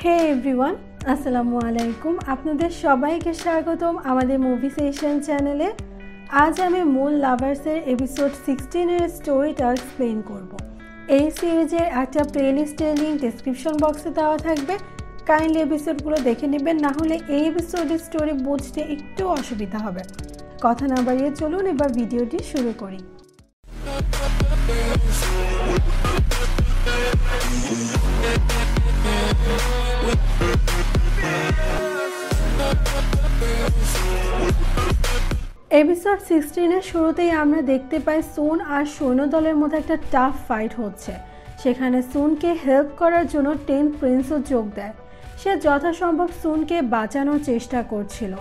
হে everyone, আসসালামু আলাইকুম। আপনাদের সবাইকে স্বাগতম আমাদের মুভি সেশন চ্যানেলে। আজ আমি মূল লাভার্সের এপিসোড 16-এর স্টোরিটা এক্সপ্লেন করব। এই সিরিজের একটা প্লেলিস্টের লিঙ্ক ডেসক্রিপশন বক্সে দেওয়া থাকবে, কাইন্ডলি এপিসোডগুলো দেখে নেবেন, না হলে এই এপিসোডের স্টোরি বুঝতে একটু অসুবিধা হবে। কথা না বাড়িয়ে চলুন এবার ভিডিওটি শুরু করি। এপিসোড 16-এর শুরুতেই আমরা দেখতে পাই সুন আর সৈন্যদলের মধ্যে একটা টাফ ফাইট হচ্ছে। সেখানে সুনকে হেল্প করার জন্য 10th প্রিন্সও যোগ দেয়। সে যথাসম্ভব সুনকে বাঁচানোর চেষ্টা করছিল।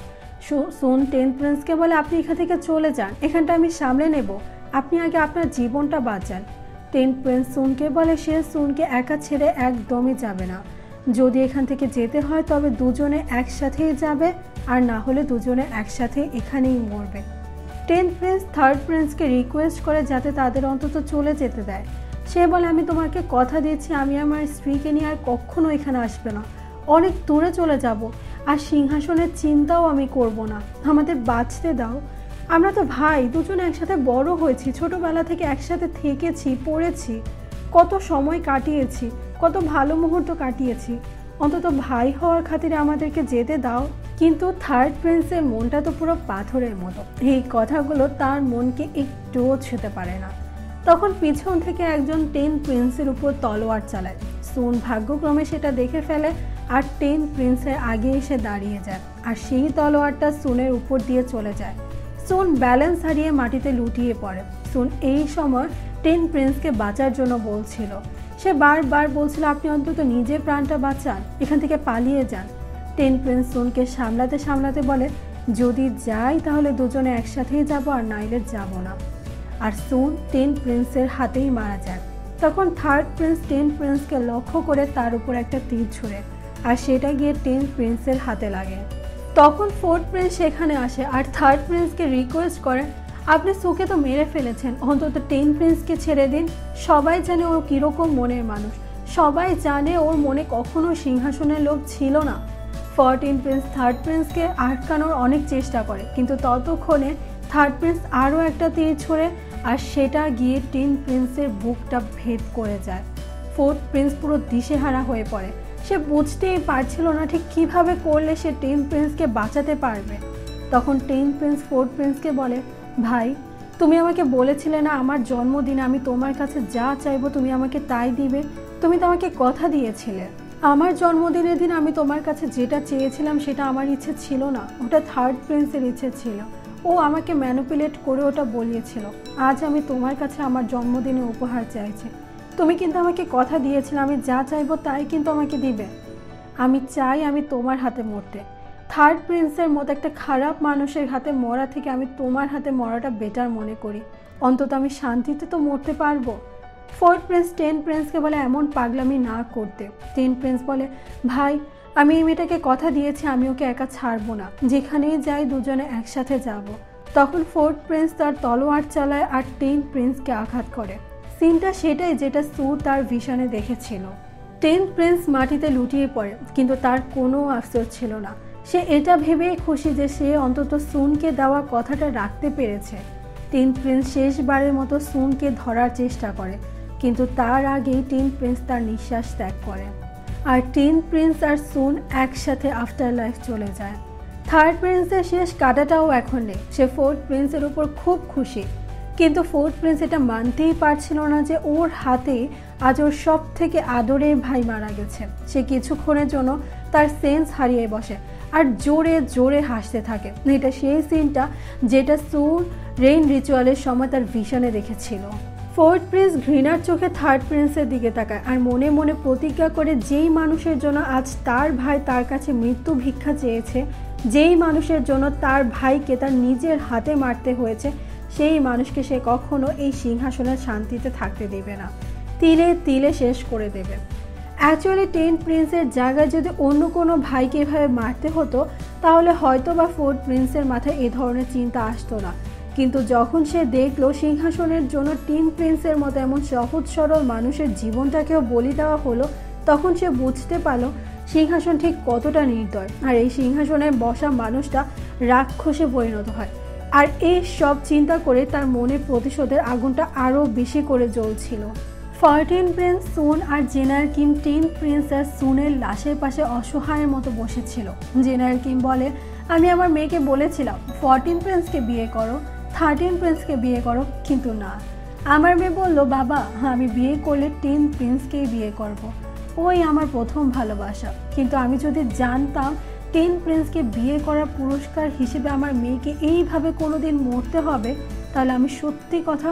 সুন 10th প্রিন্সকে বলে, আপনি এখান থেকে চলে যান, এখানটা আমি সামলে নেব, আপনি আগে আপনার জীবনটা বাঁচান। 10th প্রিন্স সুনকে বলে সে সুনকে একা ছেড়ে একদমই যাবে না। যদি এখান থেকে যেতে হয় তবে দুজনে একসাথেই যাবে, আর না হলে দুজনে একসাথে এখানেই মরবে। 10th প্রিন্স 3rd প্রিন্সকে রিকোয়েস্ট করে যাতে তাদের অন্তত চলে যেতে দেয়। সে বলে, আমি তোমাকে কথা দিচ্ছি আমি আমার স্ত্রীকে নিয়ে আর কখনো এখানে আসবে না, অনেক দূরে চলে যাব, আর সিংহাসনের চিন্তাও আমি করব না, আমাদের বাঁচতে দাও। আমরা তো ভাই, দুজনে একসাথে বড় হয়েছি, ছোটবেলা থেকে একসাথে থেকেছি, পড়েছি, কত সময় কাটিয়েছি, কত ভালো মুহূর্ত কাটিয়েছি, অন্তত ভাই হওয়ার খাতিরে আমাদেরকে যেতে দাও। কিন্তু 3rd প্রিন্সের মনটা তো পুরো পাথরের মতো, এই কথাগুলো তার মনকে একটুও ছুঁতে পারে না। তখন পিছন থেকে একজন 10th প্রিন্সের উপর তলোয়ার চালায়। সুন ভাগ্যক্রমে সেটা দেখে ফেলে আর 10th প্রিন্সের আগে এসে দাঁড়িয়ে যায়, আর সেই তলোয়ারটা সুনের উপর দিয়ে চলে যায়। সুন ব্যালেন্স হারিয়ে মাটিতে লুটিয়ে পড়ে। সুন এই সময় 10th প্রিন্সকে বাঁচার জন্য বলছিল, সে বারবার বলছিল, আপনি অন্তত নিজের প্রাণটা বাঁচান, এখান থেকে পালিয়ে যান। 10th প্রিন্স সুনকে সামলাতে সামলাতে বলে, যদি যাই তাহলে দুজনে একসাথেই যাব, আর নাইলে যাব না। আর সুন 10th প্রিন্সের হাতেই মারা যায়। তখন 3rd প্রিন্স 10th প্রিন্সকে লক্ষ্য করে তার উপর একটা তীর ছুঁড়ে, আর সেটা গিয়ে 10th প্রিন্সের হাতে লাগে। তখন 4th প্রিন্স সেখানে আসে আর 3rd প্রিন্সকে রিকোয়েস্ট করে, আপনি সুকে তো মেরে ফেলেছেন, অন্তত 10th প্রিন্সকে ছেড়ে দিন। সবাই জানে ও কীরকম মনের মানুষ, সবাই জানে ওর মনে কখনো সিংহাসনের লোভ ছিল না। 14th প্রিন্স 3rd প্রিন্সকে আটকানোর অনেক চেষ্টা করে, কিন্তু ততক্ষণে 3rd প্রিন্স আরও একটা তীর ছোড়ে, আর সেটা গিয়ে 10th প্রিন্সের বুকটা ভেদ করে যায়। 4th প্রিন্স পুরো দিশেহারা হয়ে পড়ে, সে বুঝতেই পারছিল না ঠিক কিভাবে করলে সে 10th প্রিন্সকে বাঁচাতে পারবে। তখন 10th প্রিন্স 4th প্রিন্সকে বলে, ভাই, তুমি আমাকে বলেছিলে না আমার জন্মদিনে আমি তোমার কাছে যা চাইবো তুমি আমাকে তাই দিবে, তুমি তো আমাকে কথা দিয়েছিলে। আমার জন্মদিনের দিন আমি তোমার কাছে যেটা চেয়েছিলাম সেটা আমার ইচ্ছে ছিল না, ওটা 3rd প্রিন্সের ইচ্ছে ছিল, ও আমাকে ম্যানিপুলেট করে ওটা বলিয়েছিল। আজ আমি তোমার কাছে আমার জন্মদিনে উপহার চাইছি, তুমি কিন্তু আমাকে কথা দিয়েছিলে আমি যা চাইবো তাই কিন্তু আমাকে দিবে। আমি চাই আমি তোমার হাতে মরতে। 3rd প্রিন্সের মতো একটা খারাপ মানুষের হাতে মরা থেকে আমি তোমার হাতে মরাটা বেটার মনে করি, অন্তত আমি শান্তিতে তো মরতে পারবো। 4th প্রিন্স 10th প্রিন্সকে বলে এমন পাগলামি না করতে। 10th প্রিন্স বলে, ভাই, আমি এই মেয়েটাকে কথা দিয়েছি আমি ওকে একা ছাড়বো না, যেখানেই যাই দুজনে একসাথে যাব। তখন 4th প্রিন্স তার তলোয়ার চালায় আর 10th প্রিন্সকে আঘাত করে। সিনটা সেটাই যেটা সু তার ভিশনে দেখেছিল। 10th প্রিন্স মাটিতে লুটিয়ে পড়ে, কিন্তু তার কোনো আফসোস ছিল না। সে এটা ভেবেই খুশি যে সে অন্তত সুনকে দেওয়া কথাটা রাখতে পেরেছে। 10th প্রিন্স শেষবারের মতো সুনকে ধরার চেষ্টা করে, কিন্তু তার আগেই 10th প্রিন্স তার নিঃশ্বাস ত্যাগ করে, আর 10th প্রিন্স আর সুন একসাথে আফটার লাইফ চলে যায়। 3rd প্রিন্সের শেষ কাটাটাও এখন নেই। সে 4th প্রিন্সের উপর খুব খুশি, কিন্তু 4th প্রিন্স এটা মানতেই পারছিল না যে ওর হাতে আজ ওর সব থেকে আদরের ভাই মারা গেছে। সে কিছুক্ষণের জন্য তার সেন্স হারিয়ে বসে আর জোরে জোরে হাসতে থাকে। এটা সেই সিনটা যেটা সুন রেইন রিচুয়ালের সময় তার ভিশনে দেখেছিল। 4th প্রিন্স ঘৃণার চোখে 3rd প্রিন্সের দিকে তাকায় আর মনে মনে প্রতিজ্ঞা করে, যেই মানুষের জন্য আজ তার ভাই তার কাছে মৃত্যু ভিক্ষা চেয়েছে, যেই মানুষের জন্য তার ভাইকে তার নিজের হাতে মারতে হয়েছে, সেই মানুষকে সে কখনো এই সিংহাসনের শান্তিতে থাকতে দেবে না, তিলে তিলে শেষ করে দেবে। অ্যাকচুয়ালি 10th প্রিন্সের জায়গায় যদি অন্য কোনো ভাইকে এভাবে মারতে হতো তাহলে হয়তো বা 4th প্রিন্সের মাথায় এ ধরনের চিন্তা আসতো না। কিন্তু যখন সে দেখলো সিংহাসনের জন্য 10th প্রিন্সের মতো এমন সহজ সরল মানুষের জীবনটাকেও বলি দেওয়া হলো, তখন সে বুঝতে পারল সিংহাসন ঠিক কতটা নির্দয়, আর এই সিংহাসনে বসা মানুষটা রাক্ষসে পরিণত হয়। আর এই সব চিন্তা করে তার মনে প্রতিশোধের আগুনটা আরও বেশি করে জ্বলছিল। 14 প্রিন্স সুন আর জেনারেল কিম 10 প্রিন্স আর সুনের লাশের পাশে অসহায়ের মতো বসেছিল। জেনারেল কিম বলে, আমি আমার মেয়েকে বলেছিলাম 14 প্রিন্সকে বিয়ে করো, 13 প্রিন্সকে বিয়ে করো, কিন্তু না। আমার মেয়ে বলল, বাবা আমি বিয়ে করলে 10 প্রিন্সকেই বিয়ে করব। ওই আমার প্রথম ভালোবাসা। কিন্তু আমি যদি জানতাম 10 প্রিন্সকে বিয়ে করার পুরস্কার হিসেবে আমার মেয়েকে এইভাবে কোনোদিন মরতে হবে, তাহলে আমি সত্যি কথা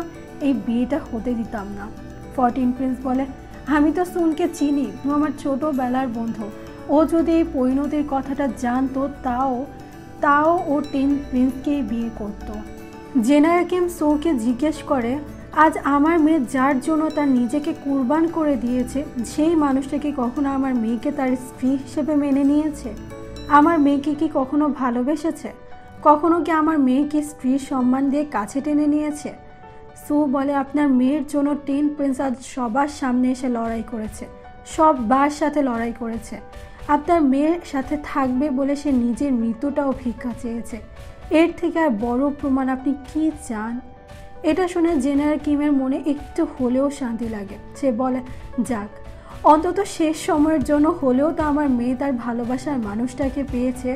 এই বিয়েটা হতে দিতাম না। 14 প্রিন্স বলে, আমি তো সুনকে চিনি, ও আমার ছোটোবেলার বন্ধু। ও যদি এই পরিণতির কথাটা জানতো তাও ও 10 প্রিন্সকেই বিয়ে করতো। জেনারেল কিম সোকে জিজ্ঞেস করে, আজ আমার মেয়ে যার জন্য তার নিজেকে কুরবান করে দিয়েছে, সেই মানুষটাকে কখনো আমার মেয়েকে তার স্ত্রী হিসেবে মেনে নিয়েছে? আমার মেয়েকে কি কখনো ভালোবেসেছে? কখনো কি আমার মেয়েকে স্ত্রীর সম্মান দিয়ে কাছে টেনে নিয়েছে? সু বলে, আপনার মেয়ের জন্য 10 প্রিন্স আজ সবার সামনে এসে লড়াই করেছে, সবার সাথে লড়াই করেছে। আপনার মেয়ের সাথে থাকবে বলে সে নিজের মৃত্যুটাও ভিক্ষা চেয়েছে। এর থেকে আর বড় প্রমাণ আপনি কি চান? এটা শুনে জেনারেল কিমের মনে একটু হলেও শান্তি লাগে। সে বলে, যাক, অন্তত শেষ সময়ের জন্য হলেও তো আমার মেয়ে তার ভালোবাসার মানুষটাকে পেয়েছে,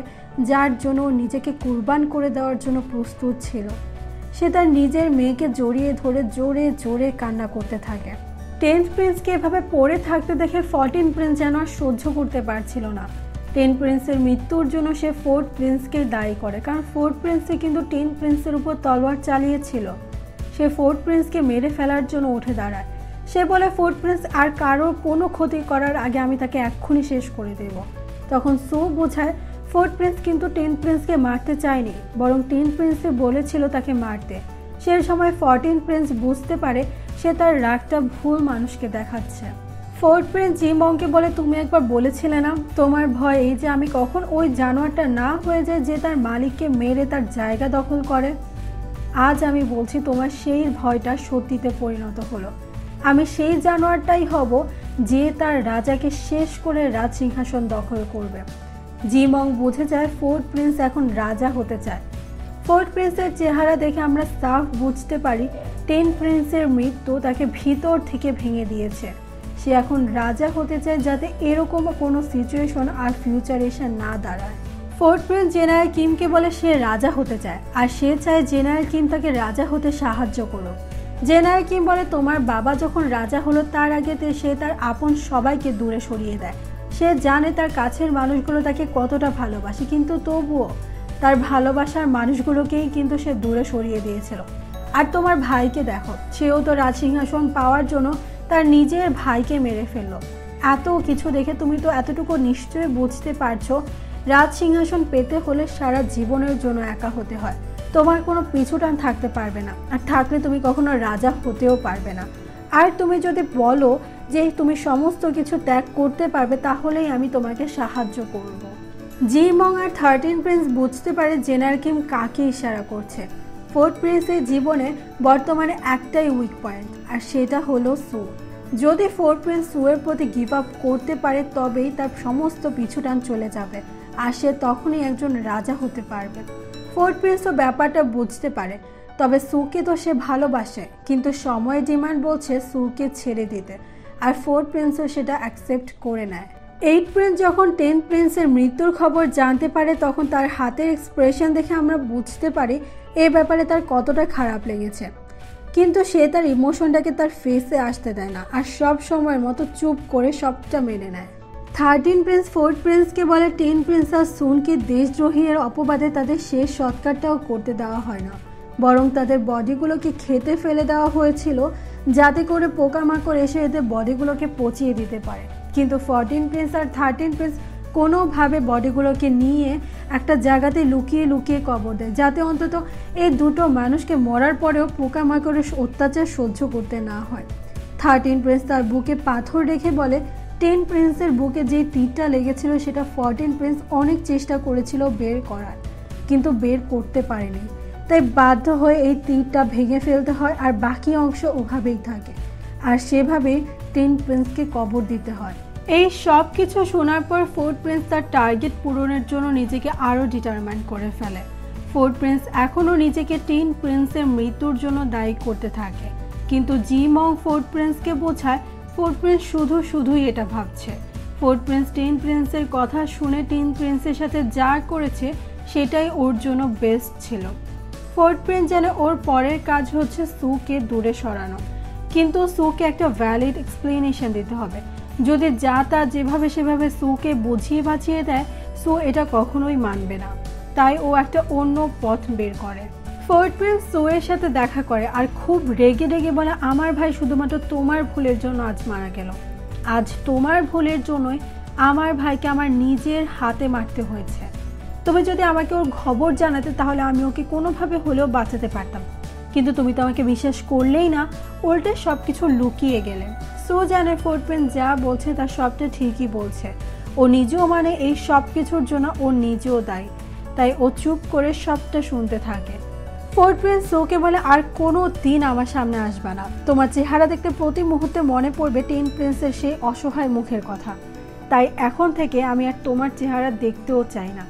যার জন্য নিজেকে কুরবান করে দেওয়ার জন্য প্রস্তুত ছিল। সে তার নিজের মেয়েকে জড়িয়ে ধরে জোরে জোরে কান্না করতে থাকে। 10 প্রিন্সকে এভাবে পড়ে থাকতে দেখে 14 প্রিন্স যেন আর সহ্য করতে পারছিল না। 10 প্রিন্সের মৃত্যুর জন্য সে 4 প্রিন্সকে দায়ী করে, কারণ 4 প্রিন্সে কিন্তু 10 প্রিন্সের উপর তলোয়ার চালিয়েছিল। সে 4 প্রিন্সকে মেরে ফেলার জন্য উঠে দাঁড়ায়। সে বলে, 4 প্রিন্স আর কারো কোনো ক্ষতি করার আগে আমি তাকে এক্ষুনি শেষ করে দেব। তখন সু বোঝায় 4 প্রিন্স কিন্তু 10 প্রিন্সকে মারতে চায়নি, বরং 10 প্রিন্সে বলেছিল তাকে মারতে। সে সময় 14 প্রিন্স বুঝতে পারে সে তার রাগটা ভুল মানুষকে দেখাচ্ছে। 4 প্রিন্স জিমংকে বলে, তুমি একবার বলেছিলে না তোমার ভয় এই যে আমি কখন ওই জানোয়ারটা না হয়ে যায় যে তার মালিককে মেরে তার জায়গা দখল করে। আজ আমি বলছি তোমার সেই ভয়টা সত্যিতে পরিণত হলো। আমি সেই জানোয়ারটাই হব যে তার রাজাকে শেষ করে রাজসিংহাসন দখল করবে। জিমং বুঝে যায় 4 প্রিন্স এখন রাজা হতে চায়। 4 প্রিন্সের চেহারা দেখে আমরা সাফ বুঝতে পারি 10 প্রিন্সের মৃত্যু তাকে ভিতর থেকে ভেঙে দিয়েছে। সে এখন রাজা হতে চায় যাতে এরকম কোনো সিচুয়েশন আর ফিউচারে এসে না দাঁড়ায়। 4 প্রিন্স জেনারেল কিমকে বলে সে রাজা হতে চায়, আর সে চায় জেনারেল কিম তাকে রাজা হতে সাহায্য করুক। জেনারেল কিম বলে, তোমার বাবা যখন রাজা হলো তার আগে সে তার আপন সবাইকে দূরে সরিয়ে দেয়। সে জানে তার কাছের মানুষগুলো তাকে কতটা ভালোবাসে, কিন্তু তবুও তার ভালোবাসার মানুষগুলোকেই কিন্তু সে দূরে সরিয়ে দিয়েছিল। আর তোমার ভাইকে দেখো, সেও তো রাজসিংহাসন পাওয়ার জন্য তার নিজের ভাইকে মেরে ফেললো। এত কিছু দেখে তুমি তো এতটুকু নিশ্চয়ই বুঝতে পারছো রাজসিংহাসন পেতে হলে সারা জীবনের জন্য একা হতে হয়। তোমার কোনো পিছুটান থাকতে পারবে না, আর থাকলে তুমি কখনো রাজা হতেও পারবে না। আর তুমি যদি বলো যে তুমি সমস্ত কিছু ত্যাগ করতে পারবে, তাহলেই আমি তোমাকে সাহায্য করব। জিমং আর 13 প্রিন্স বুঝতে পারে জেনারেল কিম কাকে ইশারা করছে। 4 প্রিন্সের জীবনে বর্তমানে একটাই উইক পয়েন্ট, আর সেটা হলো সু। যদি 4 প্রিন্স সুয়ের প্রতি গিভ আপ করতে পারে তবেই তার সমস্ত পিছুটান চলে যাবে, আর সে তখনই একজন রাজা হতে পারবে। 4 প্রিন্সও ব্যাপারটা বুঝতে পারে, তবে সুকে তো সে ভালোবাসে, কিন্তু সময়ের ডিমান্ড বলছে সুকে ছেড়ে দিতে, আর 4 প্রিন্সও সেটা অ্যাকসেপ্ট করে নেয়। 8 প্রিন্স যখন 10 প্রিন্সের মৃত্যুর খবর জানতে পারে তখন তার হাতের এক্সপ্রেশন দেখে আমরা বুঝতে পারি এই ব্যাপারে তার কতটা খারাপ লেগেছে, কিন্তু সে তার ইমোশনটাকে তার ফেসে আসতে দেয় না, আর সব সময়ের মতো চুপ করে সবটা মেনে নেয়। 13 প্রিন্স 4 প্রিন্সকে বলে 10 প্রিন্স আর সুনকে দেশদ্রোহী এর অপবাদে তাদের শেষ সৎকারটাও করতে দেওয়া হয় না, বরং তাদের বডিগুলোকে খেতে ফেলে দেওয়া হয়েছিল যাতে করে পোকামাকড় এসে এদের বডিগুলোকে পচিয়ে দিতে পারে। কিন্তু 14 প্রিন্স আর 13 প্রিন্স কোনোভাবে বডিগুলোকে নিয়ে একটা জায়গাতে লুকিয়ে লুকিয়ে কবর দেয়, যাতে অন্তত এই দুটো মানুষকে মরার পরেও পোকামাকড়ের অত্যাচার সহ্য করতে না হয়। 13 প্রিন্স তার বুকে পাথর রেখে বলে 10 প্রিন্সের বুকে যে তীরটা লেগেছিল সেটা 14 প্রিন্স অনেক চেষ্টা করেছিল বের করার, কিন্তু বের করতে পারেনি। তাই বাধ্য হয়ে এই তীরটা ভেঙে ফেলতে হয়, আর বাকি অংশ ওভাবেই থাকে, আর সেভাবেই 10 প্রিন্সকে কবর দিতে হয়। এই সব কিছু শোনার পর ফোর্থ প্রিন্স তার টার্গেট পূরণের জন্য নিজেকে আরও ডিটারমাইন করে ফেলে। ফোর্থ প্রিন্স এখনও নিজেকে টিন প্রিন্সের মৃত্যুর জন্য দায়ী করতে থাকে, কিন্তু জি মং ফোর্থ প্রিন্সকে বোঝায় ফোর্থ প্রিন্স শুধুই এটা ভাবছে। ফোর্থ প্রিন্স টিন প্রিন্সের কথা শুনে টিন প্রিন্সের সাথে যা করেছে সেটাই ওর জন্য বেস্ট ছিল। ফোর্থ প্রিন্স জানে ওর পরের কাজ হচ্ছে সুকে দূরে সরানো, কিন্তু সুকে একটা ভ্যালিড এক্সপ্লেনেশন দিতে হবে। যদি যা তা যেভাবে সেভাবে সুকে বুঝিয়ে বাঁচিয়ে দেয়, সু এটা কখনোই মানবে না। তাই ও একটা অন্য পথ বের করে। ফোর্থ প্রিন্স সুয়ের সাথে দেখা করে আর খুব রেগে বলে, আমার ভাই শুধুমাত্র তোমার ভুলের জন্য আজ মারা গেল। আজ তোমার ভুলের জন্যই আমার ভাইকে আমার নিজের হাতে মারতে হয়েছে। তুমি যদি আমাকে ওর খবর জানাতে তাহলে আমি ওকে কোনোভাবে হলেও বাঁচাতে পারতাম, কিন্তু তুমি তো আমাকে বিশ্বাস করলেই না, উল্টে সব কিছু লুকিয়ে গেলে। সো জানে ফোর্থ প্রিন্স যা বলছে তার সবটা ঠিকই বলছে। ও নিজেও মানে এই সব কিছুর জন্য ও নিজেও দায়ী, তাই ও চুপ করে সবটা শুনতে থাকে। ফোর্থ প্রিন্স সোকে বলে, আর কোনো দিন আমার সামনে আসবে না। তোমার চেহারা দেখতে প্রতি মুহূর্তে মনে পড়বে টিন প্রিন্সের সেই অসহায় মুখের কথা। তাই এখন থেকে আমি আর তোমার চেহারা দেখতেও চাই না।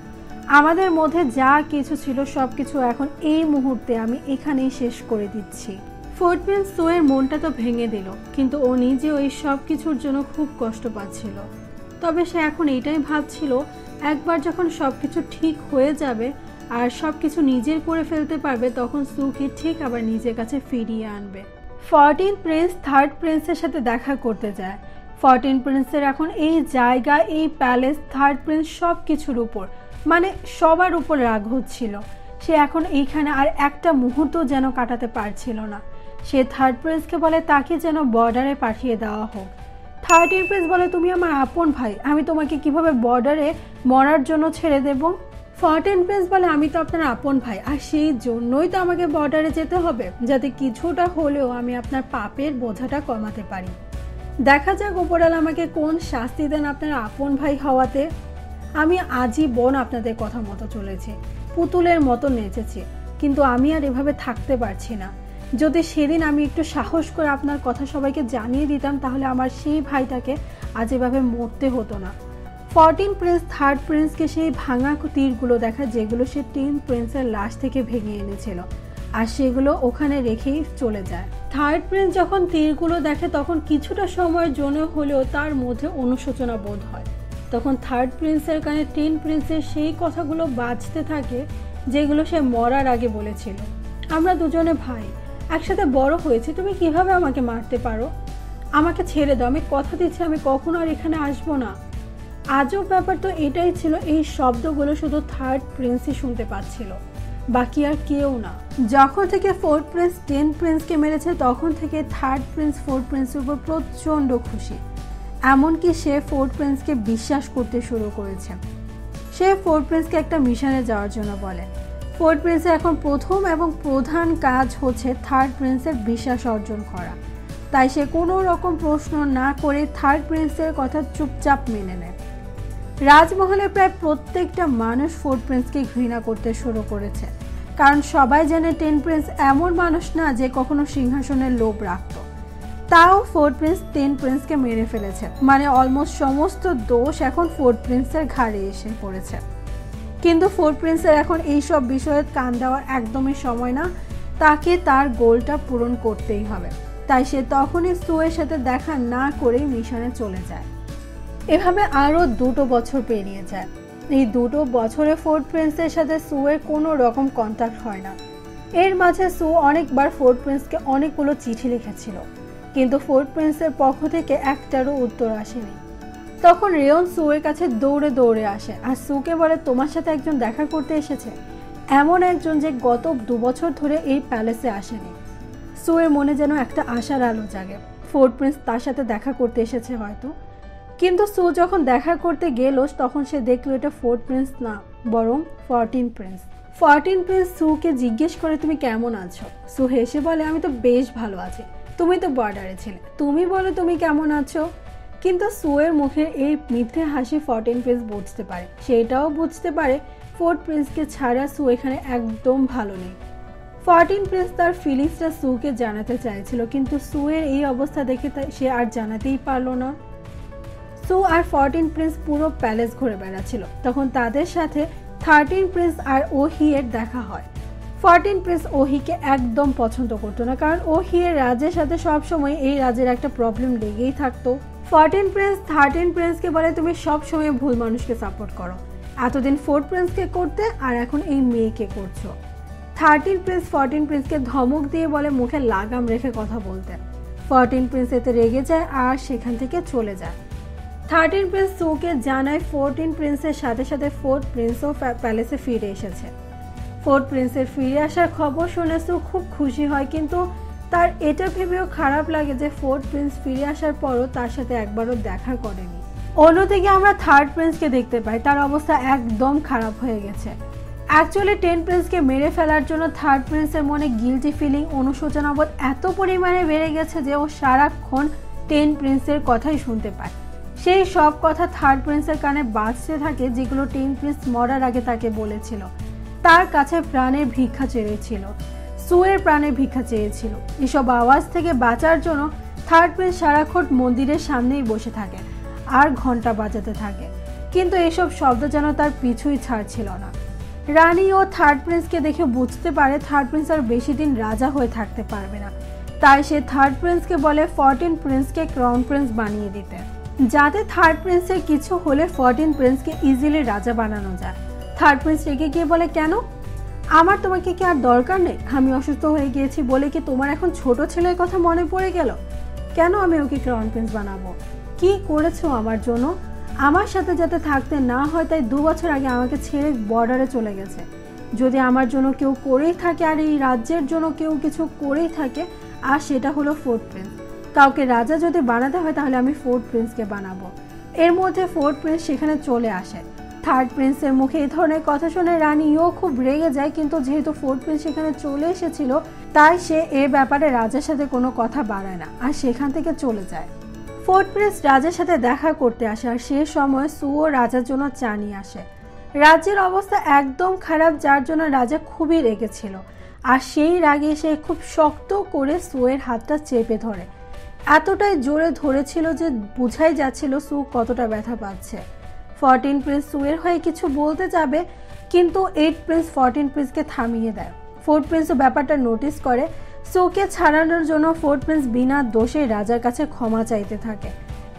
আমাদের মধ্যে যা কিছু ছিল সব কিছু এখন এই মুহূর্তে আমি এখানেই শেষ করে দিচ্ছি। ফোর্থ প্রিন্স সোয়ের মনটা তো ভেঙে দিল, কিন্তু ও নিজেও এই সব কিছুর জন্য খুব কষ্ট পাচ্ছিল। তবে সে এখন এটাই ভাবছিল, একবার যখন সব কিছু ঠিক হয়ে যাবে আর সব কিছু নিজের করে ফেলতে পারবে, তখন সুকে ঠিক আবার নিজের কাছে ফিরিয়ে আনবে। 14 প্রিন্স থার্ড প্রিন্সের সাথে দেখা করতে যায়। 14 প্রিন্সের এখন এই জায়গা, এই প্যালেস, থার্ড প্রিন্স সব কিছুর উপর, মানে সবার উপর রাগ হচ্ছিল। সে এখন এইখানে আর একটা মুহূর্ত যেন কাটাতে পারছিল না। সে থার্ড প্রিন্সকে বলে তাকে যেন বর্ডারে পাঠিয়ে দেওয়া হোক। 13 প্রিন্স বলে, তুমি আমার আপন ভাই, আমি তোমাকে কিভাবে বর্ডারে মরার জন্য ছেড়ে দেব? 14 প্রিন্স বলে, আমি তো আপনার আপন ভাই, আর সেই জন্যই তো আমাকে বর্ডারে যেতে হবে, যাতে কিছুটা হলেও আমি আপনার পাপের বোঝাটা কমাতে পারি। দেখা যাক উপরালা আমাকে কোন শাস্তি দেন আপনার আপন ভাই হওয়াতে। আমি আজীবন আপনাদের কথা মতো চলেছি, পুতুলের মতো নেচেছি, কিন্তু আমি আর এভাবে থাকতে পারছি না। যদি সেদিন আমি একটু সাহস করে আপনার কথা সবাইকে জানিয়ে দিতাম, তাহলে আমার সেই ভাইটাকে আজ এভাবে মরতে হতো না। 14 প্রিন্স থার্ড প্রিন্সকে সেই ভাঙা তীরগুলো দেখা, যেগুলো সে টিন প্রিন্সের লাশ থেকে ভেঙে এনেছিল, আর সেগুলো ওখানে রেখেই চলে যায়। থার্ড প্রিন্স যখন তীরগুলো দেখে তখন কিছুটা সময়ের জন্য হলেও তার মধ্যে অনুশোচনা বোধ হয়। তখন থার্ড প্রিন্সের কানে টিন প্রিন্সের সেই কথাগুলো বাজতে থাকে যেগুলো সে মরার আগে বলেছিল। আমরা দুজনে ভাই, একসাথে বড় হয়েছে, তুমি কিভাবে আমাকে মারতে পারো? আমাকে ছেড়ে দাও, আমি কথা দিচ্ছি আমি কখনো আর এখানে আসবো না। আজব ব্যাপার তো এটাই ছিল, এই শব্দগুলো শুধু থার্ড প্রিন্সই শুনতে পাচ্ছিল, বাকি আর কেউ না। যখন থেকে ফোর্থ প্রিন্স 10 প্রিন্সকে মেরেছে তখন থেকে থার্ড প্রিন্স ফোর্থ প্রিন্সের উপর প্রচণ্ড খুশি। এমনকি সে ফোর্থ প্রিন্সকে বিশ্বাস করতে শুরু করেছে। সে ফোর্থ প্রিন্সকে একটা মিশনে যাওয়ার জন্য বলে। ফোর্থ প্রিন্সের এখন প্রথম এবং প্রধান কাজ হচ্ছে থার্ড প্রিন্সের বিশ্বাস অর্জন করা। তাই সে কোনো রকম প্রশ্ন না করে থার্ড প্রিন্সের কথা চুপচাপ মেনে নেয়। রাজমহলে প্রায় প্রত্যেকটা মানুষ ফোর্থ প্রিন্সকে ঘৃণা করতে শুরু করেছে, কারণ সবাই জানে 10 প্রিন্স এমন মানুষ না যে কখনো সিংহাসনের লোভ রাখত। তাও ফোর্থ প্রিন্স 10 প্রিন্সকে মেরে ফেলেছে, মানে অলমোস্ট সমস্ত দোষ এখন ফোর্থ প্রিন্সের ঘাড়ে এসে পড়েছে। কিন্তু ফোর্থ প্রিন্সের এখন এইসব বিষয়ে কান দেওয়ার একদমই সময় না, তাকে তার গোলটা পূরণ করতেই হবে। তাই সে তখনই সুয়ের সাথে দেখা না করেই মিশনে চলে যায়। এভাবে আরও 2 বছর পেরিয়ে যায়। এই 2 বছরে ফোর্থ প্রিন্সের সাথে সুয়ের কোনো রকম কন্ট্যাক্ট হয় না। এর মাঝে সু অনেকবার ফোর্থ প্রিন্সকে অনেকগুলো চিঠি লিখেছিল, কিন্তু ফোর্থ প্রিন্সের পক্ষ থেকে একটারও উত্তর আসেনি। তখন রেয়ন সুয়ের কাছে দৌড়ে আসে আর সুকে বলে, তোমার সাথে একজন দেখা করতে এসেছে, এমন একজন যে গত 2 বছর ধরে এই প্যালেসে আসেনি। সুয়ের মনে যেন একটা আশার আলো জাগে, ফোর্থ প্রিন্স তার সাথে দেখা করতে এসেছে হয়তো। কিন্তু সু যখন দেখা করতে গেল তখন সে দেখলো এটা ফোর্থ প্রিন্স না, বরং 14 প্রিন্স। 14 প্রিন্স সুকে জিজ্ঞেস করে, তুমি কেমন আছো? সু হেসে বলে, আমি তো বেশ ভালো আছি, তুমি তো বর্ডারে ছিলে, তুমি বলো তুমি কেমন আছো? কিন্তু সুয়ের মুখের এই মিথ্যে হাসি 14 প্রিন্স বুঝতে পারে। সেটাও বুঝতে পারে ফোর্থ প্রিন্সকে ছাড়া সু এখানে একদম ভালো নেই। 14 প্রিন্স তার ফিলিংসটা সুকে জানাতে চাইছিল, কিন্তু সুয়ের এই অবস্থা দেখে সে আর জানাতেই পারলো না। সু আর 14 প্রিন্স পুরো প্যালেস ঘুরে বেড়াচ্ছিল। তখন তাদের সাথে 13 প্রিন্স আর ওহি এর দেখা হয়। 14 প্রিন্স ওহিকে একদম পছন্দ করতো না, কারণ ওহি এর রাজের সাথে সবসময় এই রাজের একটা প্রবলেম লেগেই থাকতো। 14 প্রিন্স 13 প্রিন্সকে বলে তুমি সবসময় ভুল মানুষকে সাপোর্ট করো, এতদিন 4 প্রিন্সকে করতে আর এখন এই মেয়েকে করছো। 13 প্রিন্স 14 প্রিন্সকে ধমক দিয়ে বলে মুখে লাগাম রেখে কথা বলতে। 14 প্রিন্স এতে রেগে যায় আর সেখান থেকে চলে যায়। 13 প্রিন্স সুকে জানায় 14 প্রিন্সের সাথে সাথে 4 প্রিন্সও প্যালেসে ফিরে এসেছে। 4 প্রিন্সের ফিরে আসার খবর শুনে সু খুব খুশি হয়, কিন্তু তার এটা ভেবেও খারাপ লাগে যে 4 প্রিন্স ফিরে আসার পরও তার সাথে একবারও দেখা করেনি। অন্যদিকে আমরা 3rd প্রিন্সকে দেখতে পাই, তার অবস্থা একদম খারাপ হয়ে গেছে। অ্যাকচুয়ালি 10 প্রিন্সকে মেরে ফেলার জন্য 3rd প্রিন্সের মনে গিলটি ফিলিং, অনুশোচনাবোধ এত পরিমাণে বেড়ে গেছে যে ও সারাক্ষণ 10 প্রিন্সের কথাই শুনতে পায়। সেই সব কথা 3rd প্রিন্সের কানে বাজতে থাকে, যেগুলো 10 প্রিন্স মরার আগে তাকে বলেছিল। তার কাছে প্রাণের ভিক্ষা চেয়েছিল, সুয়ের প্রাণের ভিক্ষা চেয়েছিল। এসব আওয়াজ থেকে বাঁচার জন্য 3rd প্রিন্স সারাক্ষণ মন্দিরের সামনেই বসে থাকে আর ঘন্টা বাজাতে থাকে, কিন্তু এসব শব্দ যেন তার পিছুই ছাড়ছিল না। রানী ও 3rd প্রিন্সকে দেখে বুঝতে পারে 3rd প্রিন্স আর বেশি দিন রাজা হয়ে থাকতে পারবে না, তাই সে 3rd প্রিন্সকে বলে 14 প্রিন্সকে ক্রাউন প্রিন্স বানিয়ে দিতে, যাতে 3rd প্রিন্সের কিছু হলে 14 প্রিন্সকে ইজিলি রাজা বানানো যায়। 3rd প্রিন্স রেগে গিয়ে বলে, কেন? আমার তোমাকে কি আর দরকার নেই? আমি অসুস্থ হয়ে গিয়েছি বলে কি তোমার এখন ছোট ছেলের কথা মনে পড়ে গেল? কেন আমি ওকে ক্রাউন প্রিন্স বানাবো? কি করেছো আমার জন্য? আমার সাথে যাতে থাকতে না হয় তাই 2 বছর আগে আমাকে ছেড়ে বর্ডারে চলে গেছে। যদি আমার জন্য কেউ করেই থাকে আর এই রাজ্যের জন্য কেউ কিছু করেই থাকে, আর সেটা হলো 4th প্রিন্স। কাউকে রাজা যদি বানাতে হয় তাহলে আমি 4th প্রিন্সকে বানাবো। এর মধ্যে 4th প্রিন্স সেখানে চলে আসে। 3rd প্রিন্সের মুখে এই ধরনের কথা শুনে রানীও খুব রেগে যায়, কিন্তু যেহেতু 4th প্রিন্স সেখানে চলে এসেছিল তাই সে এ ব্যাপারে রাজার সাথে কোনো কথা বাড়ায় না আর সেখান থেকে চলে যায়। 4th প্রিন্স রাজার সাথে দেখা করতে আসে আর সে সময় সুও রাজার জন্য চা নিয়ে আসে। রাজ্যের অবস্থা একদম খারাপ, যার জন্য রাজা খুবই রেগেছিল আর সেই রাগে সে খুব শক্ত করে সুয়ের হাতটা চেপে ধরে। এতটাই জোরে ধরেছিল যে বোঝাই যাচ্ছিল সু কতটা ব্যথা পাচ্ছে। 14 প্রিন্স সুয়ের হয়ে কিছু বলতে যাবে, কিন্তু 8 প্রিন্স 14 প্রিন্সকে থামিয়ে দেয়। 4th প্রিন্সও ব্যাপারটা নোটিস করে। সুকে ছাড়ানোর জন্য 4th প্রিন্স বিনা দোষে রাজার কাছে ক্ষমা চাইতে থাকে,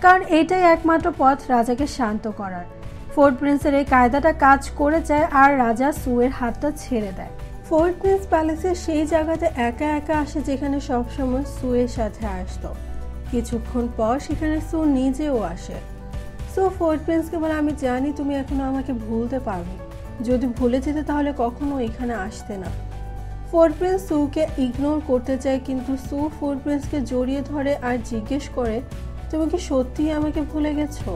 কারণ এটাই একমাত্র পথ রাজাকে শান্ত করার। 4th প্রিন্সের এই কায়দাটা কাজ করে যায় আর রাজা সুয়ের হাতটা ছেড়ে দেয়। 4th প্রিন্স প্যালেসের সেই জায়গাতে একা একা আসে যেখানে সবসময় সুয়ের সাথে আসতো। কিছুক্ষণ পর সেখানে সু নিজেও আসে। সো 4th প্রিন্সকে বলে, আমি জানি তুমি এখনো আমাকে ভুলতে পারবে, যদি ভুলে যেতে তাহলে কখনো এখানে আসতে না। 4th প্রিন্স সুকে ইগনোর করতে চায়, কিন্তু সু 4th প্রিন্সকে জড়িয়ে ধরে আর জিজ্ঞেস করে, তুমি কি সত্যিই আমাকে ভুলে গেছো?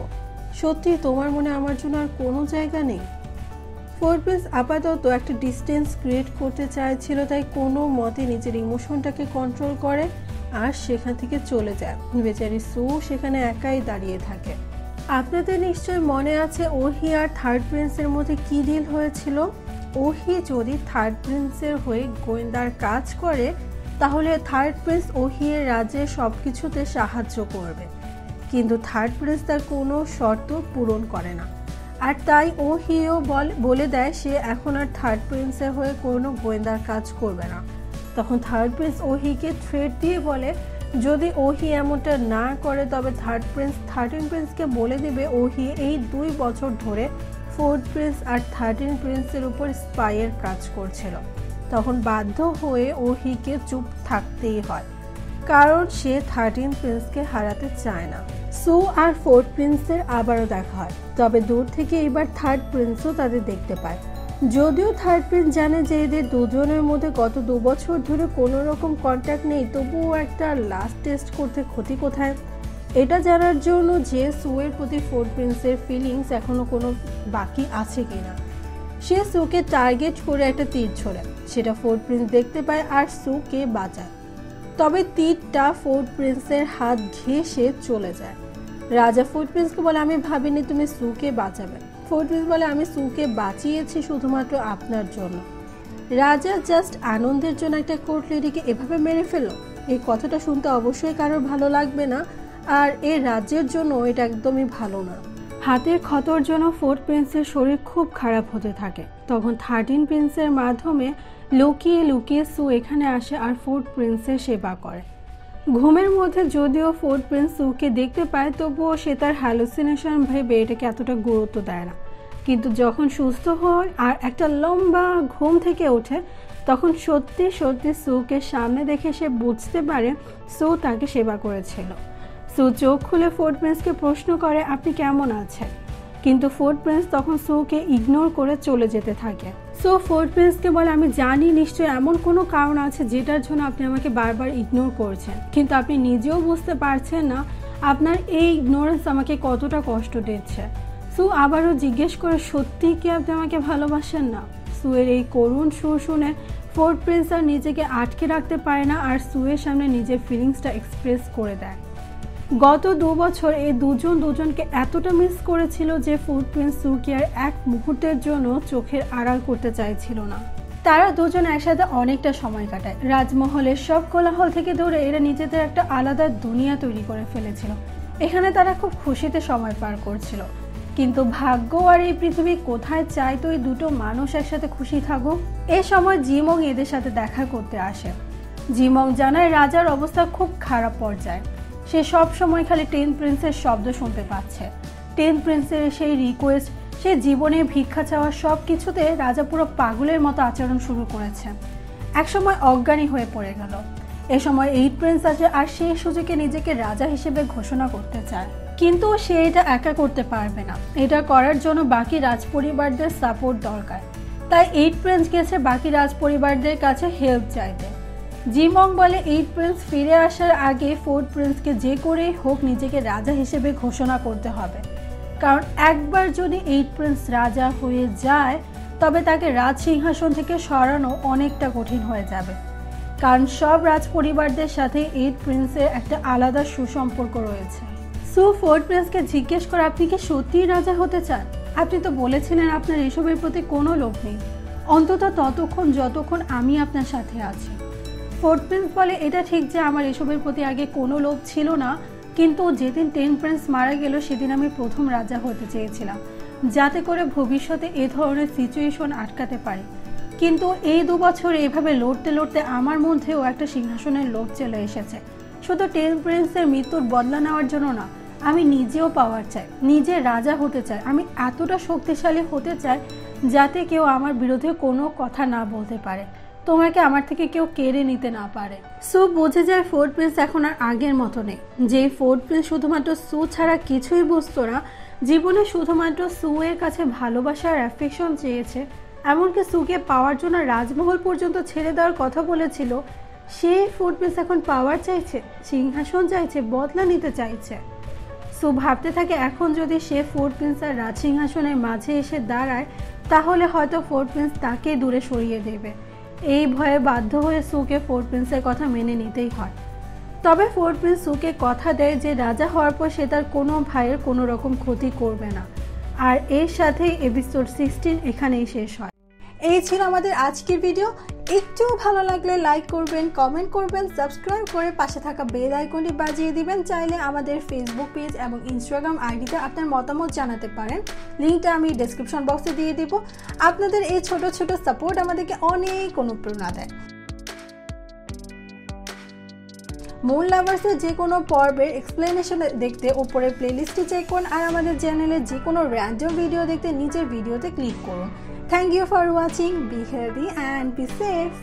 সত্যি তোমার মনে আমার জন্য আর কোনো জায়গা নেই? 4th প্রিন্স আপাতত একটা ডিস্টেন্স ক্রিয়েট করতে চাইছিল, তাই কোনো মতে নিজের ইমোশনটাকে কন্ট্রোল করে আর সেখান থেকে চলে যায়। বেচারি সু সেখানে একাই দাঁড়িয়ে থাকে। আপনাদের নিশ্চয় মনে আছে ওহি আর 3rd প্রিন্সের মধ্যে কি ডিল হয়েছিল। ওহি যদি 3rd প্রিন্সের হয়ে গোয়েন্দার কাজ করে তাহলে 3rd প্রিন্স ওহি এর রাজ্যে সবকিছুতে সাহায্য করবে, কিন্তু 3rd প্রিন্স তার কোনো শর্ত পূরণ করে না, আর তাই ওহিও বলে দেয় সে এখন আর 3rd প্রিন্সের হয়ে কোনো গোয়েন্দার কাজ করবে না। তখন 3rd প্রিন্স ওহিকে থ্রেট দিয়ে বলে, যদি ওহি এমনটা না করে তবে 3rd প্রিন্স 13 প্রিন্সকে বলে দেবে ওহি এই 2 বছর ধরে 4th প্রিন্স আর 13 প্রিন্সের উপর স্পাইয়ের কাজ করছিল। তখন বাধ্য হয়ে ওহিকে চুপ থাকতেই হয়, কারণ সে 13 প্রিন্সকে হারাতে চায় না। সু আর 4th প্রিন্সের আবারও দেখা হয়, তবে দূর থেকে এবার 3rd প্রিন্সও তাদের দেখতে পায়। যদিও 3rd প্রিন্স জানে যে এদের দুজনের মধ্যে গত 2 বছর ধরে কোনো রকম কন্ট্যাক্ট নেই, তবুও একটা লাস্ট টেস্ট করতে ক্ষতি কোথায়, এটা জানার জন্য যে সুয়ের প্রতি 4th প্রিন্সের ফিলিংস এখনো কোনো বাকি আছে কিনা। সে সুকে টার্গেট করে একটা তীর ছোড়ে, সেটা 4th প্রিন্স দেখতে পায় আর সুকে বাঁচায়, তবে তীরটা 4th প্রিন্সের হাত ঘেঁষে চলে যায়। রাজা 4th প্রিন্সকে বলে, আমি ভাবিনি তুমি সুকে বাঁচাবে। 4th প্রিন্স বলে, আমি সুকে বাঁচিয়েছি শুধুমাত্র আপনার জন্য। রাজা জাস্ট আনন্দের জন্য একটা কোর্ট লেডিকে এভাবে মেরে ফেলল, এই কথাটা শুনতে অবশ্যই কারোর ভালো লাগবে না, আর এই রাজ্যের জন্য এটা একদমই ভালো না। হাতের ক্ষতর জন্য 4th প্রিন্সের শরীর খুব খারাপ হতে থাকে। তখন 13 প্রিন্সের মাধ্যমে লুকিয়ে লুকিয়ে সু এখানে আসে আর 4th প্রিন্সের সেবা করে। ঘুমের মধ্যে যদিও 4th প্রিন্স সুকে দেখতে পায়, তবুও সে তার হ্যালুসিনেশন ভেবে এটাকে এতটা গুরুত্ব দেয় না। কিন্তু যখন সুস্থ হয় আর একটা লম্বা ঘুম থেকে ওঠে, তখন সত্যি সত্যি সুকে সামনে দেখে সে বুঝতে পারে সু তাকে সেবা করেছিল। সু চোখ খুলে 4th প্রিন্সকে প্রশ্ন করে, আপনি কেমন আছেন? কিন্তু 4th প্রিন্স তখন সুকে ইগনোর করে চলে যেতে থাকে। সো 4th প্রিন্সকে বলে, আমি জানি নিশ্চয়ই এমন কোনো কারণ আছে যেটার জন্য আপনি আমাকে বারবার ইগনোর করছেন, কিন্তু আপনি নিজেও বুঝতে পারছেন না আপনার এই ইগনোরেন্স আমাকে কতটা কষ্ট দিচ্ছে। সু আবারও জিজ্ঞেস করে, সত্যিই কি আপনি আমাকে ভালোবাসেন না? সুয়ের এই করুণ সুর শুনে 4th প্রিন্স আর নিজেকে আটকে রাখতে পারে না আর সুয়ের সামনে নিজের ফিলিংসটা এক্সপ্রেস করে দেয়। গত 2 বছর এই দুজনকে এতটা মিস করেছিল যে 4th প্রিন্স সুকে আর এক মুহূর্তের জন্য চোখের আড়াল করতে চাইছিল না। তারা দুজন একসাথে অনেকটা সময় কাটায়। রাজমহলের সব কোলাহল থেকে ধরে এরা নিজেদের একটা আলাদা দুনিয়া তৈরি করে ফেলেছিল। এখানে তারা খুব খুশিতে সময় পার করছিল। কিন্তু ভাগ্য আর এই পৃথিবী কোথায় চাইতো এই দুটো মানুষ একসাথে খুশি থাকুক। এই সময় জিমং এদের সাথে দেখা করতে আসে। জিমং জানায় রাজার অবস্থা খুব খারাপ পর্যায়ে। সে সব সময় খালি 10th প্রিন্সের শব্দ শুনতে পাচ্ছে। 10th প্রিন্সের সেই রিকোয়েস্ট, সে জীবনে ভিক্ষা চাওয়া, সব কিছুতে রাজা পুরো পাগলের মতো আচরণ শুরু করেছে। একসময় অজ্ঞানী হয়ে পড়ে গেল। এ সময় 8th প্রিন্স আসে আর সেই সুযোগে নিজেকে রাজা হিসেবে ঘোষণা করতে চায়, কিন্তু সে এটা একা করতে পারবে না। এটা করার জন্য বাকি রাজপরিবারদের সাপোর্ট দরকার। তাই 8th প্রিন্স গেছে বাকি রাজপরিবারদের কাছে হেল্প চাইতে। জিমং বলে 8th প্রিন্স ফিরে আসার আগে 4th প্রিন্সকে যে করেই হোক নিজেকে রাজা হিসেবে ঘোষণা করতে হবে, কারণ একবার যদি 8th প্রিন্স রাজা হয়ে যায় তবে তাকে রাজ সিংহাসন থেকে সরানো অনেকটা কঠিন হয়ে যাবে, কারণ সব রাজপরিবারদের সাথে 8th প্রিন্সের একটা আলাদা সুসম্পর্ক রয়েছে। সু 4th প্রিন্সকে জিজ্ঞেস করে, আপনি কি সত্যিই রাজা হতে চান? আপনি তো বলেছিলেন আপনার এসবের প্রতি কোনো লোভ নেই, অন্তত ততক্ষণ যতক্ষণ আমি আপনার সাথে আছি। 4th প্রিন্স বলে, এটা ঠিক যে আমার এসবের প্রতি আগে কোনো লোভ ছিল না, কিন্তু যেদিন 10th প্রিন্স মারা গেল সেদিন আমি প্রথম রাজা হতে চেয়েছিলাম, যাতে করে ভবিষ্যতে এ ধরনের সিচুয়েশন আটকাতে পারি। কিন্তু এই 2 বছর এইভাবে লড়তে লড়তে আমার মধ্যেও একটা সিংহাসনের লোভ চলে এসেছে। শুধু 10th প্রিন্সের মৃত্যুর বদলা নেওয়ার জন্য না, আমি নিজেও পাওয়ার চাই, নিজে রাজা হতে চাই। আমি এতটা শক্তিশালী হতে চাই যাতে কেউ আমার বিরুদ্ধে কোনো কথা না বলতে পারে, তোমাকে আমার থেকে কেউ কেড়ে নিতে না পারে। সু বুঝে যায় 4th প্রিন্স এখন আর আগের মতো নেই। যে 4th প্রিন্স শুধুমাত্র সু ছাড়া কিছুই বুঝতো না, জীবনে শুধুমাত্র সু এর কাছে ভালোবাসার অ্যাফেকশন চেয়েছে, এমনকি সুকে পাওয়ার জন্য রাজমহল পর্যন্ত ছেড়ে দেওয়ার কথা বলেছিল, সেই 4th প্রিন্স এখন পাওয়ার চাইছে, সিংহাসন চাইছে, বদলা নিতে চাইছে। সু ভাবতে থাকে এখন যদি সে 4th প্রিন্স আর রাজ সিংহাসনের মাঝে এসে দাঁড়ায় তাহলে হয়তো 4th প্রিন্স তাকে দূরে সরিয়ে দেবে। এই ভয়ে বাধ্য হয়ে সুকে 4th প্রিন্সের কথা মেনে নিতেই হয়। তবে 4th প্রিন্স সুকে কথা দেয় যে রাজা হওয়ার পর সে তার কোনো ভাইয়ের কোনো রকম ক্ষতি করবে না। আর এর সাথেই এপিসোড 16 এখানেই শেষ হয়। এই ছিল আমাদের আজকের ভিডিও। একটু ভালো লাগলে লাইক করবেন, কমেন্ট করবেন, সাবস্ক্রাইব করে পাশে থাকা বেল আইকনটি বাজিয়ে দিবেন। চাইলে আমাদের ফেসবুক পেজ এবং ইনস্টাগ্রাম আইডিতে আপনার মতামত জানাতে পারেন, লিঙ্কটা আমি ডেসক্রিপশন বক্সে দিয়ে দিব। আপনাদের এই ছোট ছোট সাপোর্ট আমাদেরকে অনেক অনুপ্রেরণা দেয়। মুন লাভার্সের যে কোনো পর্বের এক্সপ্লেনেশন দেখতে উপরের প্লেলিস্টটি চেক করুন, আর আমাদের চ্যানেলে যে কোনো র্যান্ডম ভিডিও দেখতে নিচের ভিডিওতে ক্লিক করুন। Thank you for watching. Be healthy and be safe.